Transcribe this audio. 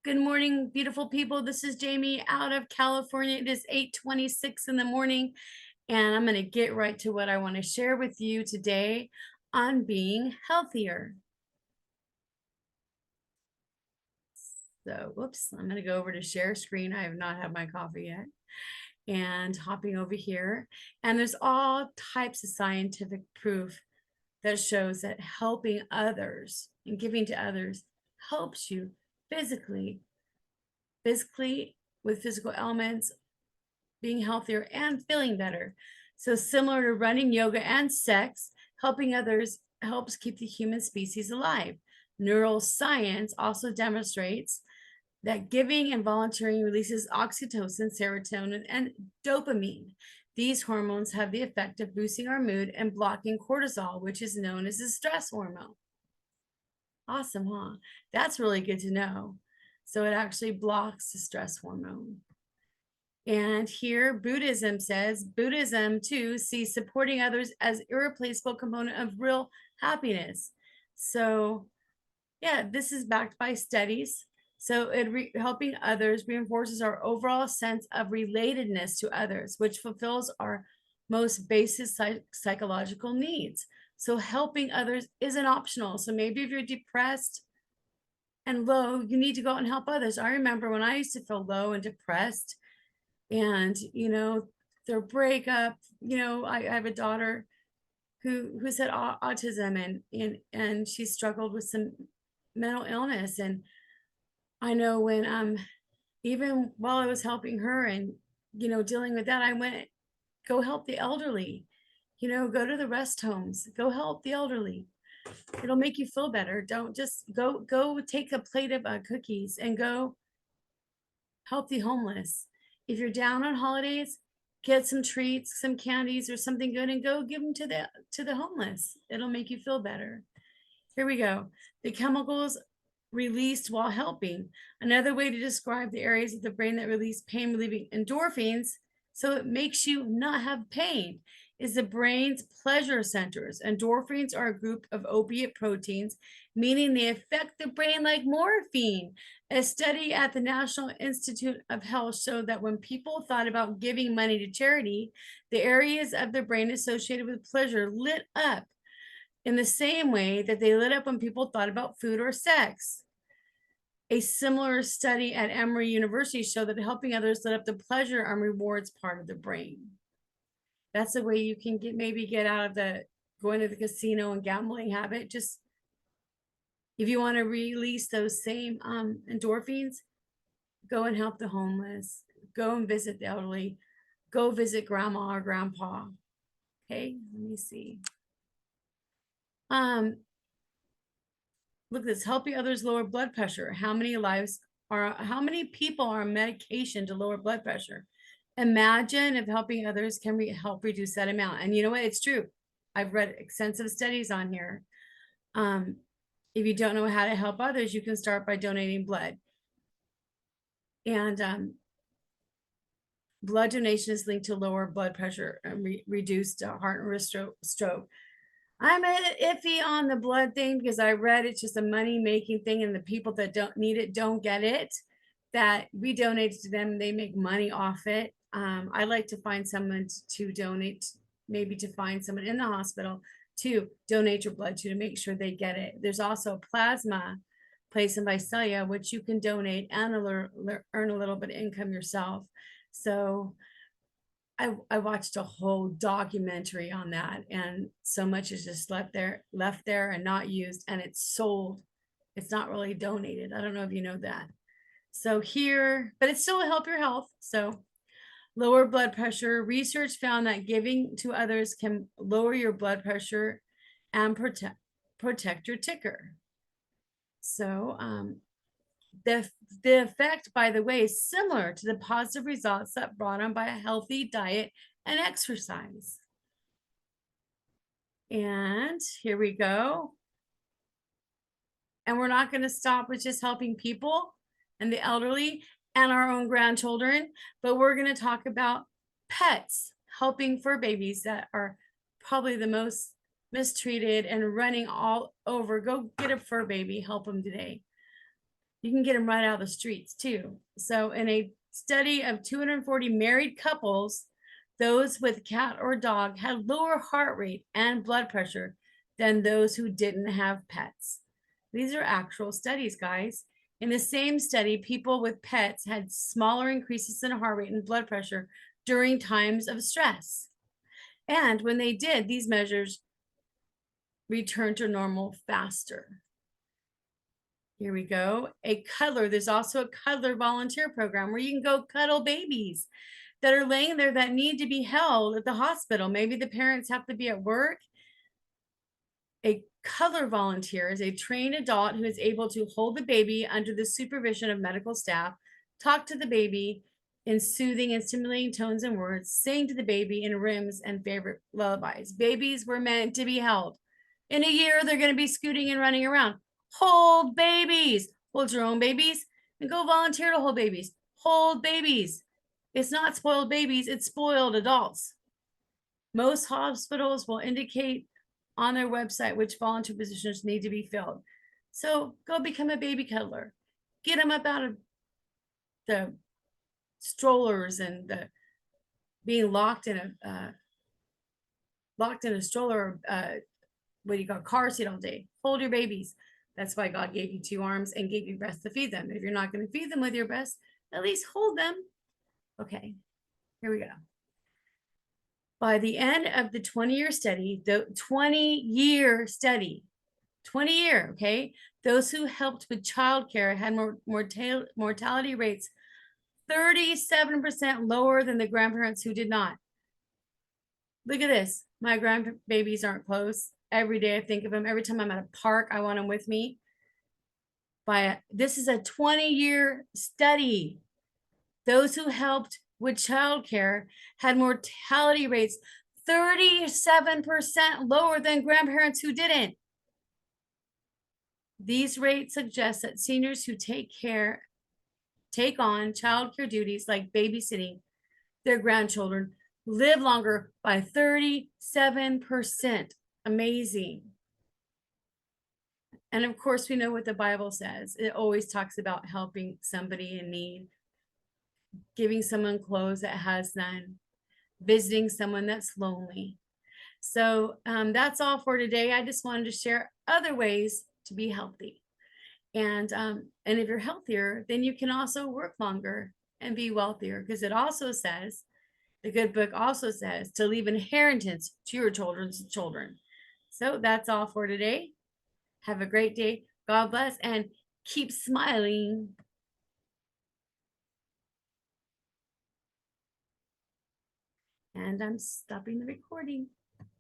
Good morning, beautiful people. This is Jamie out of California. It is 8:26 in the morning, and I'm going to get right to what I want to share with you today on being healthier. So, whoops, I'm going to go over to share screen. I have not had my coffee yet. And hopping over here, and there's all types of scientific proof that shows that helping others and giving to others helps you physically with physical elements, being healthier and feeling better. So similar to running, yoga, and sex, helping others helps keep the human species alive. Neuroscience also demonstrates that giving and volunteering releases oxytocin, serotonin, and dopamine. These hormones have the effect of boosting our mood and blocking cortisol, which is known as a stress hormone. Awesome, huh? That's really good to know. So it actually blocks the stress hormone. And here Buddhism says, Buddhism too sees supporting others as irreplaceable component of real happiness. So yeah, this is backed by studies. So helping others reinforces our overall sense of relatedness to others, which fulfills our most basic psychological needs. So helping others isn't optional. So maybe if you're depressed and low, you need to go out and help others. I remember when I used to feel low and depressed, and their breakup. I have a daughter who's had autism, and she struggled with some mental illness. And I know when even while I was helping her and dealing with that, I went, go help the elderly, go to the rest homes, go help the elderly. It'll make you feel better. Don't just go take a plate of cookies and go help the homeless. If you're down on holidays, get some treats, some candies, or something good, and go give them to the homeless. It'll make you feel better. Here we go. The chemicals released while helping. Another way to describe the areas of the brain that release pain relieving endorphins, so it makes you not have pain, is the brain's pleasure centers. Endorphins are a group of opiate proteins, meaning they affect the brain like morphine. A study at the National Institute of Health showed that when people thought about giving money to charity, the areas of the brain associated with pleasure lit up in the same way that they lit up when people thought about food or sex. A similar study at Emory University showed that helping others lit up the pleasure and rewards part of the brain. That's a way you can get out of the going to the casino and gambling habit. Just if you want to release those same endorphins, go and help the homeless, go and visit the elderly, go visit grandma or grandpa. Okay, let me see. Look at this, helping others lower blood pressure. How many people are on medication to lower blood pressure? Imagine if helping others can help reduce that amount. And you know what? It's true. I've read extensive studies on here. If you don't know how to help others, you can start by donating blood. And blood donation is linked to lower blood pressure and reduced heart and wrist stroke. I'm iffy on the blood thing because I read it's just a money-making thing, and the people that don't need it don't get it. That we donate to them, they make money off it. I like to find someone to donate, maybe to find someone in the hospital to donate your blood to make sure they get it. There's also plasma place in Visalia, which you can donate and earn a little bit of income yourself. So I watched a whole documentary on that, and so much is just left there and not used, and it's sold. It's not really donated. I don't know if you know that. So here, but it still will help your health. So lower blood pressure. Research found that giving to others can lower your blood pressure and protect your ticker. So the effect, by the way, is similar to the positive results that brought on by a healthy diet and exercise. And here we go. And we're not going to stop with just helping people and the elderly and our own grandchildren, but we're going to talk about pets, helping fur babies that are probably the most mistreated and running all over. Go get a fur baby, help them today. You can get them right out of the streets too. So in a study of 240 married couples, those with cat or dog had lower heart rate and blood pressure than those who didn't have pets. These are actual studies, guys. In the same study, people with pets had smaller increases in heart rate and blood pressure during times of stress. And when they did, these measures returned to normal faster. Here we go. A cuddler. There's also a cuddler volunteer program where you can go cuddle babies that are laying there that need to be held at the hospital. Maybe the parents have to be at work. A cuddler volunteer is a trained adult who is able to hold the baby under the supervision of medical staff, talk to the baby in soothing and stimulating tones and words, sing to the baby in rhymes and favorite lullabies. Babies were meant to be held. In a year, they're going to be scooting and running around. Hold babies. Hold your own babies and go volunteer to hold babies. Hold babies. It's not spoiled babies, it's spoiled adults. Most hospitals will indicate on their website which volunteer positions need to be filled. So go become a baby cuddler. Get them up out of the strollers and the being locked in a stroller, what do you call car seat all day. Hold your babies. That's why God gave you 2 arms and gave you breasts to feed them. If you're not going to feed them with your breasts, at least hold them. Okay, here we go. By the end of the 20-year study, okay, those who helped with childcare had mortality rates 37% lower than the grandparents who did not. Look at this. My grandbabies aren't close. Every day I think of them. Every time I'm at a park, I want them with me. This is a 20-year study. Those who helped with childcare had mortality rates 37% lower than grandparents who didn't. These rates suggest that seniors who take on childcare duties like babysitting their grandchildren live longer by 37%. Amazing. And of course, we know what the Bible says. It always talks about helping somebody in need, giving someone clothes that has none, visiting someone that's lonely. So that's all for today. I just wanted to share other ways to be healthy. And if you're healthier, then you can also work longer and be wealthier, because it also says, the good book also says, to leave inheritance to your children's children. So that's all for today. Have a great day. God bless, and keep smiling. And I'm stopping the recording.